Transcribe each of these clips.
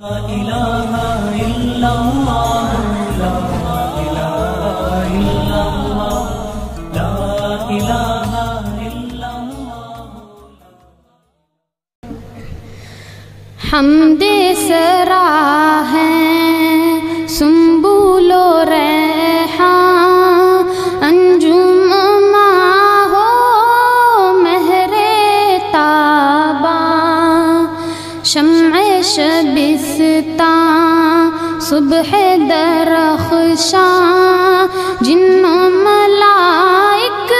ला इलाहा इल्लल्लाह ला इलाहा इल्लल्लाह ला इलाहा इल्लल्लाह। हमदे सरा हैं सुंबुलो रेहां अंजुम हो महरे ताबा शम्अ शबिस्ता सुबह दरख्शां जिन्नो मलाइक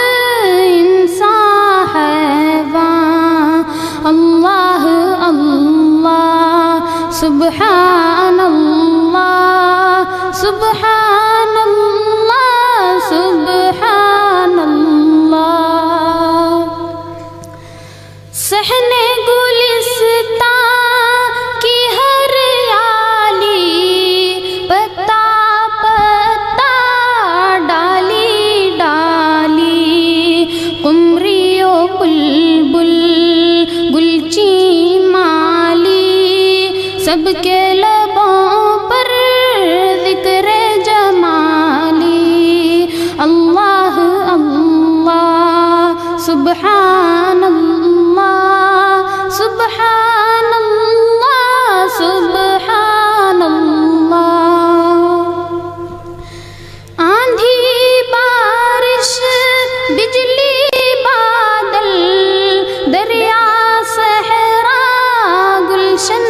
इंसान हैवां अल्लाह अल्लाह सुब्हानल्लाह सुब्हानल्लाह सुब्हानल्लाह। सहने गुलिस्तां की हरियाली पत्ता पत्ता डाली डाली कुमरियो बुलबुल गुलची माली सबके लबों पर ज़िक्र जमाली अल्लाह अल्लाह सुब्हानल्लाह सुब्हानल्लाह सुब्हानल्लाह। आंधी बारिश बिजली बादल दरिया सहरा गुलशन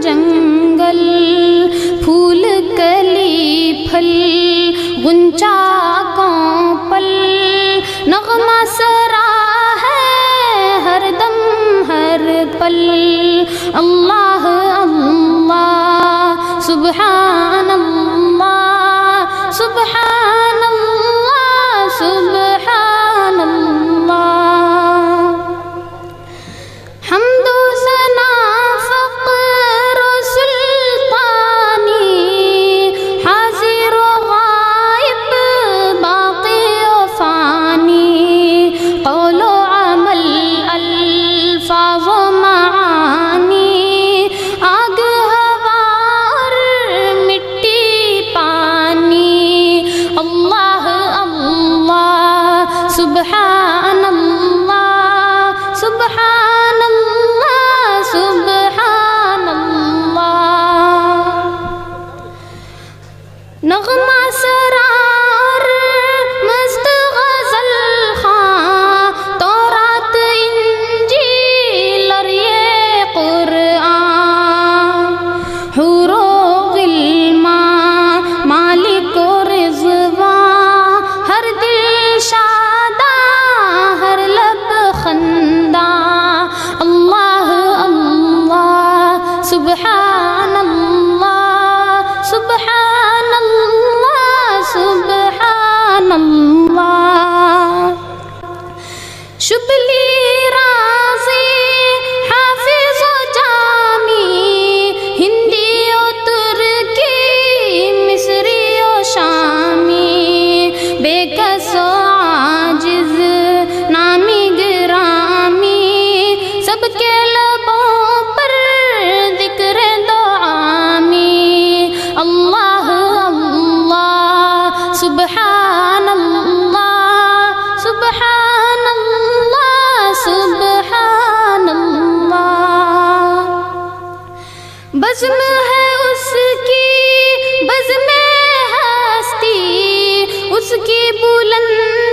जंगल फूल कली फल गुंचा कौपल नगमा सरा है हरदम हर पल अल्लाह अल्लाह सुब्हानल्लाह सुब्हानल्लाह सुब्हानल्लाह। हम्दो सना फ़क़्र सुल्तानी हाज़िर व गायब बाक़ी व फ़ानी क़ौलो अमल अल्फ़ाज़ व मानी आग हवा और मिट्टी पानी अल्लाह अल्लाह सुब्हानल्लाह सुब्हानल्लाह सुब्हानल्लाह। नग़मा सरार मस्त ग़ज़ल ख़ां तौरात इंजील और ये क़ुरआन हुरो गिल्मा मालिक व रिज़वां हर दिल शादा हर लब खंदा अल्लाह अल्लाह सुब्हानल्लाह सुब्हानल्लाह सुब्हानल्लाह। शुबली राज़ी हाफ़िज़ व जामी हिंदी व तुर्की मिस्री व शामी बेकस व आजिज़ नामी गिरामी सबके लबों पर ज़िक्र दुआमी अल्लाह अल्लाह सुब्हानल्लाह सुब्हानल्लाह सुब्हानल्लाह। बज़्म है उसकी बज़्म हस्ती उसकी बुलंद